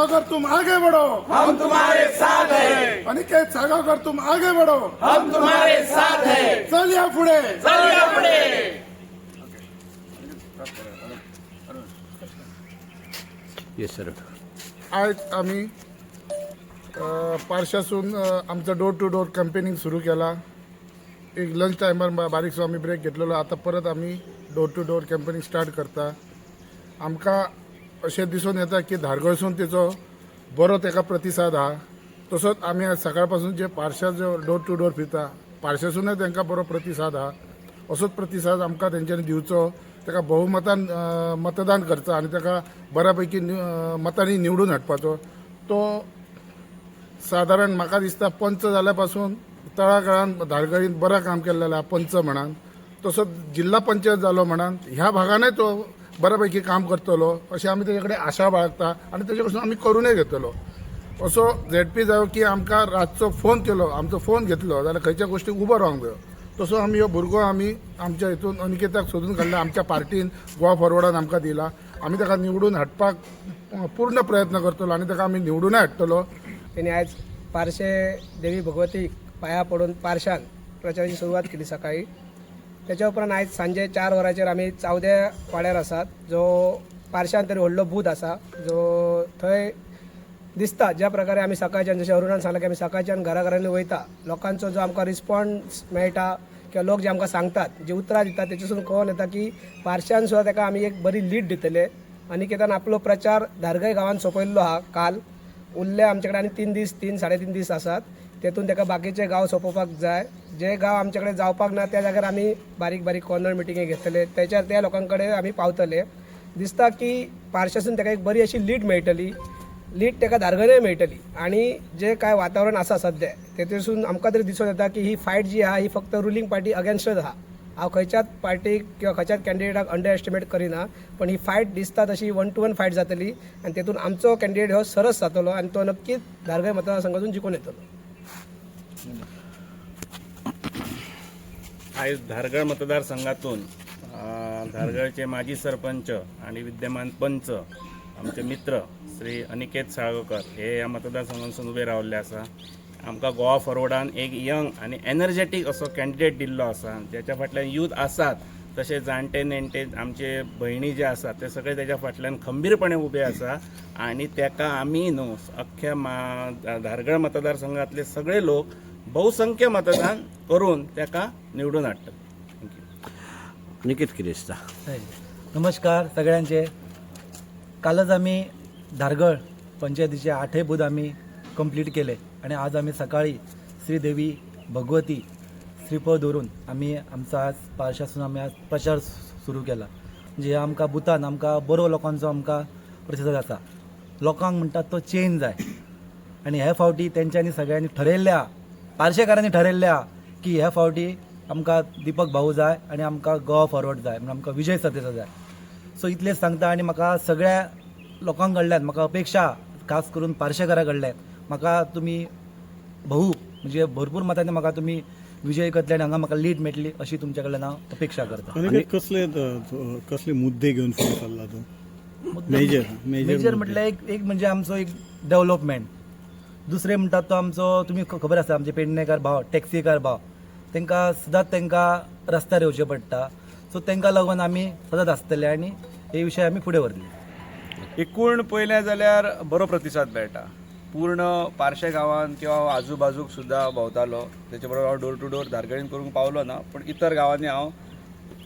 सागावकर तुम आगे बढ़ो, हम तुम्हारे साथ हैं, अनिकेत सागावकर तुम आगे बढ़ो, हम तुम्हारे साथ हैं, चल या पुढे. चलिए पुढे. Yes sir. आज आम्ही पारशासून आमचं डोर टू डोर कॅम्पेनिंग सुरू केला. एक लंच टायमार बारीकसो आम्ही ब्रेक घेतलेलो. आता परत आम्ही door to door campaigning start करता. आमकां अशें दिसून येता की धारगळसून तेचो बरो तेका प्रतिसाद हा. तसोच आमी आज सकाळ पासून जे पारशा जो डोर टू डोर फिरता पारशासूनय तांकां बरो प्रतिसाद हा. असोच प्रतिसाद आमकां तेंच्यांनी दिवचो, ताका बहुमतान मतदान करचा आनी ताका बऱ्यापैकी मतांनी निवडून हाडपाचो. तो सादारण म्हाका दिसता पंच जाल्या पासून तळागाळान धारगळीन बरें काम केल्लें आहा पंच म्हणान. तसोच जिल्हा पंचायत जालो म्हणान ह्या भागानय तो बऱ्यापैकी काम करतलो अशी आमी तेजे कडेन आशा बाळगता आनी तेजे कडसून आमी करूनय घेतलो. असो झेडपी जायो की आमकां रातचो फोन केलो, आमचो फोन घेतलो जाल्यार खंयच्या गोश्टीक उबो रावंक जायो. तसो आमी हो भुरगो आमी आमच्या हितून अनिकेताक सोदून काडला. आमच्या पार्टीन गोवा फॉरवर्डान आमकां दिला. आमी ताका निवडून हाडपाक पूर्ण प्रयत्न करतलो आनी ताका आमी निवडूनय हाडटलो. त्यांनी आज पारशे देवी भगवती पाया पडून पारशान प्रचाराची सुरवात केली सकाळी. त्याच्या उपरांत आज सांजे 4 वरांचेर आमी चावद्या वाड्यार आसात, जो पारशान तरी व्हडलो बूथ आसा, जो थंय दिसता ज्या प्रकारे आमी सकाळच्यान जशें अरुणान सांगलां की आमी सकाळच्यान घराघरांनी वयता, लोकांचो जो आमकां रिस्पॉन्स मेळटा किंवा लोक जे आमकां सांगतात, जी उतरां दितात तेच्यासून कळून येता की पारशान सुद्दां ताका आमी एक बरी लीड दितले. अनिकेतान आपलो प्रचार धारगय गांवांत सोंपयल्लो हा काल. उरले आमचे कडेन आनी 3 दीस 3-3.5 दीस आसात. तेतून ताका बाकीचे गांव सोंपोवपाक जाय. जे गांव आमचे कडेन जावपाक ना त्या जाग्यार आमी बारीक बारीक कॉर्नर मिटिंगे घेतले, त्या लोकां कडेन आमी पावतले. दिसता की पारशासून ताका एक बरी अशी लीड मेळटली, लीड ताका धारगळय मेळटली. आनी जे काय वातावरण आसा सद्या तेतून आमकां तरी दिसून येता की ही फायट जी आहा ही फक्त रुलींग पार्टी अगेन्स्टच आहा. हांव खंयच्याच पार्टीक किंवा खंयच्याच कॅन्डिडेटाक अंडर एस्टिमेट करिना, पण ही फायट दिसता तशी 1-to-1 फायट जातली आनी तेतून आमचो कॅन्डिडेट हो सरस जातलो आनी तो नक्कीच धारगळ मतदारसंघातून जिखून येतलो. आज धारगळ मतदारसंघातून धारगळचे माजी सरपंच आणि विद्यमान पंच आमचे मित्र श्री अनिकेत साळगांवकर हे ह्या मतदारसंघातून उभे रावल्ले आसा. आमकां गोवा फॉरवर्डान एक यंग आणि एनर्जेटीक असो कॅन्डिडेट दिल्लो आसा, ज्याच्या फाटल्यान यूथ आसात तसे जाणटे नेणटे आमचे भयणी जे आसात ते सगळे त्याच्या फाटल्यान खंबीरपणे उबे आसा. आणि ताका आमी न्हू अख्ख्या धारगळ मतदारसंघातले सगळे लोक बहुसंख्य मतदान करून ताका निवडून हाडटात. थँक्यू. अनिकेत कितें दिसता? नमस्कार सगळ्यांचे. कालच आम्ही धारगळ पंचायतीचे 8 बूथ आम्ही कंप्लीट केले आणि आज आम्ही सकाळी श्रीदेवी भगवती श्रीफळ धरून आम्ही आमचा आज पारशासून आम्ही आज प्रचार सुरू केला. जे आमकां बुथान आमकां बरो लोकांचो आमकां प्रतिसाद आसा. लोकांक म्हणटात तो चेंज जाय आणि ह्या फावटी तेंच्यांनी सगळ्यांनी ठरयल्ल्या, पारशेकारांनी ठरयल्ल्या की ह्या फावटी आमकां दीपक भाऊ जाय आणि आमकां गोवा फॉरवर्ड जाय, म्हणजे आमकां विजय सरदेसाय जाय. सो इतलेंच सांगता. आणि म्हाका सगळ्या लोकांक कडल्यान म्हाका अपेक्षा, खास करून पारशेकारा कडल्यान म्हाका तुमी म्हणजे भरपूर मतांनी म्हाका तुमी विजय करतले आणि हांगा म्हाका लीड मेळटली अशी तुमच्या कडल्यान हांव अपेक्षा करता. आणि कसले मुद्दे घेऊन फुडें सरला तो? मेजर म्हटल्यार एक म्हणजे आमचो एक डेव्हलपमेंट. दुसरे म्हणटात तो आमचो, तुमी खबर आसा आमचे पेडणेकार भाव, टॅक्सीकार भाव, तांकां सदांच तांकां रस्त्यार येवचें पडटा. सो तांकां लागून आमी सदांच आसतले आणि हे विशय आमी फुडें व्हरले. एकूण पळयलें जाल्यार बरो प्रतिसाद मेळटा. पूर्ण पारशे गांवांत किंवा आजूबाजूक सुद्दां भोंवतालो. तेचे बरोबर हांव डोर टू डोर धारगळीन करूंक पावलो ना, पण इतर गांवांनी हांव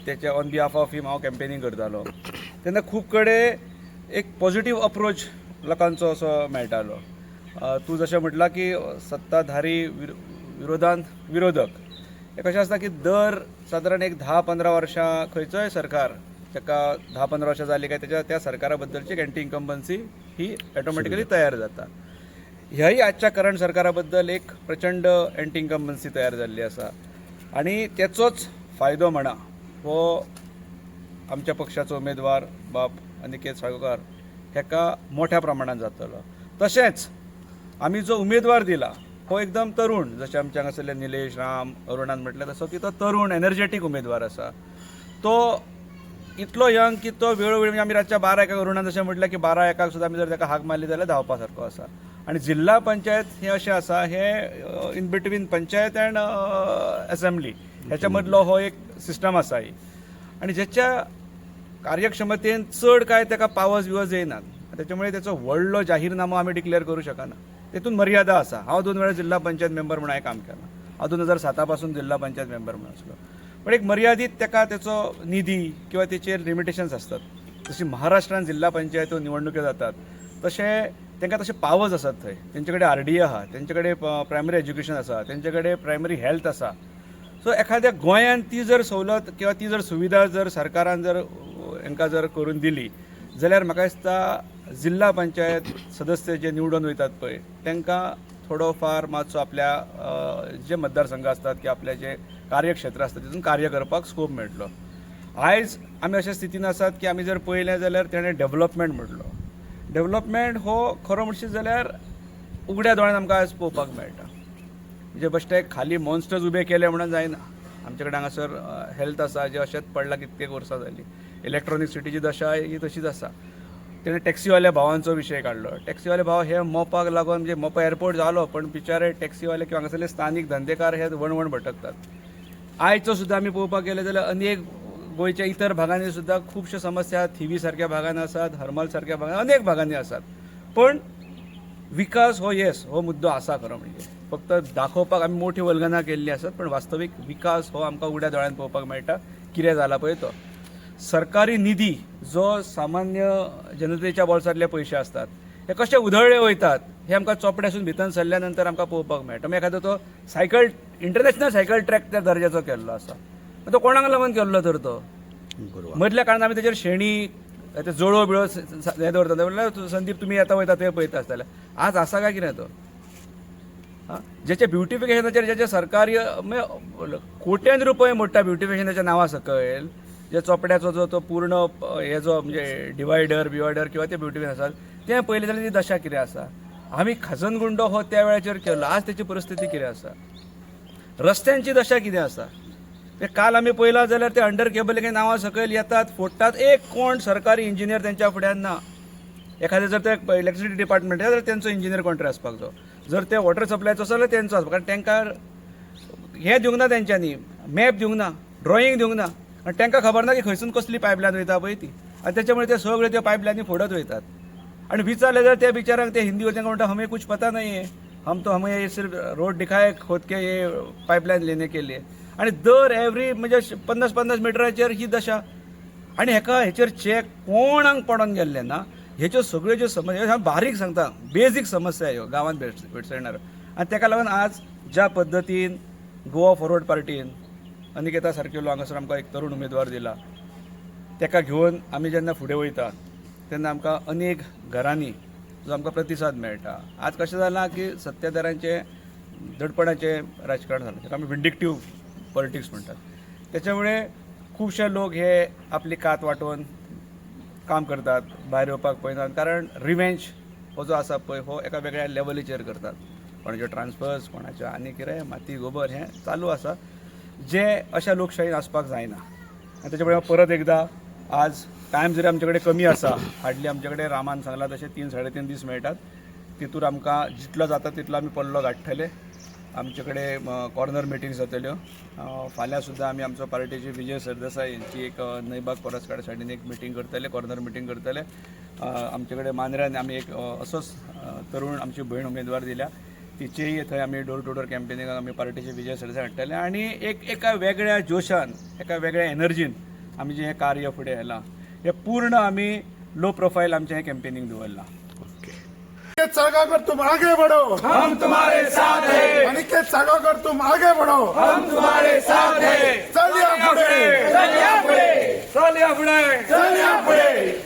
तेचे ऑन बिहाफ ऑफ हिम हांव कॅम्पेनिंग करतालो. तेन्ना खूब कडेन एक पॉझिटीव अप्रोच लोकांचो असो मेळटालो. तूं जशें म्हटलां की सत्ताधारी विरोधांत विरोधक, हे कशें आसता की दर सादारण एक 10-15 वर्सां खंयचोय सरकार ताका 10-15 वर्सां जाली काय त्या सरकारा बद्दलची एक एंटी इन्कम्बन्सी ही ऑटोमॅटिकली तयार जाता. ह्याही आजच्या करंट सरकारा बद्दल एक प्रचंड एंटी इन्कम्बन्सी तयार जाल्ली आसा आणि त्याचोच फायदो म्हणा हो आमच्या पक्षाचो उमेदवार बाब अनिकेत साळगांवकर हेका मोठ्या प्रमाणात जातलो. तशेंच आमी जो उमेदवार दिला हो एकदम तरुण, जशें आमचे हांगासरले निलेश राम अरुणान म्हटलें तसो की तो तरुण एनर्जेटीक उमेदवार आसा. तो इतलो यंग की तो वेळोवेळी म्हणजे आमी रातच्या 12-1 वरुणान जशें म्हटलें की 12-1 सुद्दां आमी जर ताका हाक मारली जाल्यार धांवपा सारको आसा. आनी जिल्हा पंचायत हे अशें आसा हे in between panchayat and assembly ह्याच्या मदलो हो एक सिस्टम आसा ही. आनी जेच्या कार्यक्षमतेन चड काय ताका पावर्स बिवर्स येयनात. त्याच्यामुळे त्याचो व्हडलो जाहीरनामो आमी डिक्लेअर करूं शकना. तेतून मर्यादा आसा. हांव 2 वेळा जिल्हा पंचायत मेंबर म्हणून हांवें काम केलां. हांव 2007 पासून जिल्हा पंचायत मेंबर म्हणून आसलो. पण एक मर्यादीत ताका त्याचो निधी किंवा तेचेर लिमिटेशन्स असतात. जशी महाराष्ट्रान जिल्हा पंचायतो निवडणुक्यो जातात तशे तांकां तशे पावर्स आसात थंय. तेंचे कडेन RDA आहा, तेंचे कडेन प्रायमरी एज्युकेशन आसा, तेंचे कडेन प्रायमरी हेल्थ आसा. सो एखाद्या गोंयान ती जर सवलत किंवा ती जर सुविधा जर सरकारान जर हांकां जर करून दिली जाल्यार म्हाका दिसता जिल्हा पंचायत सदस्य जे निवडून वयतात पळय तांकां थोडो फार मातसो आपल्या जे मतदारसंघ असतात की आपले जे कार्यक्षेत्र असतात तितून कार्य करपाक स्कोप मेळटलो. आयज आमी अशा स्थितीन आसात की आमी जर पळयलें जाल्यार तेणें डेव्हलपमेंट म्हटलो. डेव्हलपमेंट हो खरो म्हणशीत जाल्यार उगड्या दोळ्यान आमकां आयज पळोवपाक मेळटा. म्हणजे बेश्टे खाली मॉन्स्टर्स उबे केले म्हणून जायना. आमचे कडेन हांगासर हेल्थ आसा जे अशेंच पडला कितकेक वर्सां जालीं. इलेक्ट्रॉनीक सिटीची दशा ही तशीच आसा. तेणें टॅक्सीवाल्या भावांचो विशय काडलो. टॅक्सीवाले भाव हे मोपाक लागून म्हणजे मोपा एअरपोर्ट जालो पण बिचारे टॅक्सीवाले किंवा हांगासरले स्थानीक धंदेकार हे वणवण भटकतात. आयचो सुद्दां आमी पळोवपाक गेले जाल्यार अनेक गोंयच्या इतर भागांनी सुद्दां खुबश्यो समस्या थिवी सारक्या भागांत आसात, हरमल सारक्या भागांत अनेक भागांनी आसात. पण विकास हो हो मुद्दो आसा खरो म्हणजे. फक्त दाखोवपाक आमी मोठी वल्गनां केल्ली आसात पण वास्तवीक विकास हो आमकां उगड्या दोळ्यान पळोवपाक मेळटा. कितें जाला पळय तो सरकारी निधी जो सामान्य जनतेच्या बोल्सांतले पयशे असतात हे कशे उधळले वयतात हे आमकां चोपड्यासून भितर सरल्या नंतर आमकां पळोवपाक मेळटा. मागीर एखादो तो सायकल इंटरनॅशनल सायकल ट्रॅक त्या दर्जाचो केल्लो आसा. तो कोणाक लागून केल्लो तर तो मदल्या काळांत आमी तेजेर शेणी ते जळो बिळो हे दवरतात म्हणल्यार संदीप तुमी येता वयता ते पळयता आसताले. आज आसा काय कितें तो जेचे ब्युटिफिकेशनाचेर जेचे सरकारी कोट्यांनी रुपये मोडटा ब्युटिफिकेशनाच्या नांवा सकयल जे चोपड्याचो जो तो पूर्ण हे जो म्हणजे डिवायडर किंवा ते ब्युटिफिकेशन आसात तें पळयलें जाल्यार ती दशा कितें आसा. आमी खाजनगुंडो हो त्या वेळाचेर केल्लो. आज त्याची परिस्थिती कितें आसा. रस्त्यांची दशा कितें आसा. ते काल आमी पळयलां जाल्यार ते अंडर केबलिंग नांवा सकयल येतात फोडटात. एक कोण सरकारी इंजिनियर तेंच्या फुड्यान ना. एखादे जर ते इलेक्ट्रिसिटी डिपार्टमेंट जाल्यार तेंचो इंजिनियर कोण आसपाक जाय. जर ते वॉटर सप्लायचो आसा जाल्यार तेंचो आसपाक. कारण तांकां हें दिवंक ना तेंच्यांनी मॅप दिवंक ना, ड्रॉईंग दिवंक ना. आनी तांकां खबर ना की खंयसून कसली पायपलायन वयता पळय ती. आनी त्याच्यामुळे ते सगळे त्यो पायपलायनी फोडत वयतात. आनी विचारले जाल्यार त्या बिचारांक ते हिंदी तांकां म्हणटा हमें कुछ पता नहीं है, हमें ये सिर्फ रोड दिखाए खोद के ये पायपलायन लेने के लिए. आनी दर एवरी म्हणजे 50-50 मिटराचेर ही दशा. आनी हेचेर चॅक कोणाक पडोन गेल्ले ना. ह्याच्यो सगळ्यो ज्यो समस्या बारीक सांगता बेजीक समस्या ह्यो गांवांत भेटसयणार. आनी ताका लागून आज ज्या पद्दतीन गोवा फॉरवर्ड पार्टीन अनिकेता सारकेलो हांगासर आमकां एक तरुण उमेदवार दिला ताका घेवन आमी जेन्ना फुडें वयता तेन्ना आमकां अनेक घरांनी जो आमकां प्रतिसाद मेळटा. आज कशें जालां की सत्तेदारांचे दडपणाचें राजकारण जालां ताका आमी विंडिक्टीव पॉलिटिक्स म्हणटात. त्याच्यामुळे खुबशे लोक हे आपली कात वांटून काम करतात, भायर येवपाक पळयनात. कारण रिवेंज हो जो आसा पळय हो एका वेगळ्या लेवलीचेर करतात. कोणाचे ट्रान्सफर्स कोणाचे आनी कितें माती गोबर हें चालू आसा जे अशा लोकशाहीन आसपाक जायना. आनी त्याच्यामुळे परत एकदा आज टायम जरी आमचे कडेन कमी आसा हार्डली आमचे कडेन रामान सांगला तशें 3-3.5 दीस मेळटात. तितून आमकां जितलो जाता तितलो आमी पल्लो गाठतले. आमचे कडेन कॉर्नर मिटींग जातल्यो. फाल्यां सुद्दां आमी आमचो पार्टीचे विजय सरदेसाय यांची एक नैबाग परसकाड सायडीन एक मिटींग करतले, कॉर्नर मिटींग करतले. आमचे कडेन मांद्र्यान आमी एक असोच तरुण आमची भयण उमेदवार दिल्या तिचेय थंय आमी डोर टू डोर कॅम्पेनिंगाक आमी पार्टीचे विजय सरदेसाय हाडटले. आनी एका वेगळ्या जोशान एका वेगळ्या एनर्जीन आमी जें हें कार्य फुडें व्हेलां हें पूर्ण आमी लो प्रोफायल आमचें हें कॅम्पेनिंग दवरलां. अनिकेत साळगावकर तुम आगे बढ़ो, हम तुम्हारे साथ हैं. अनिकेत साळगावकर तुम आगे बढ़ो, हम तुम्हारे साथ हैं. चल या पुढे, चल या पुढे, चल या फुडें. चल या पुढे.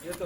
येतो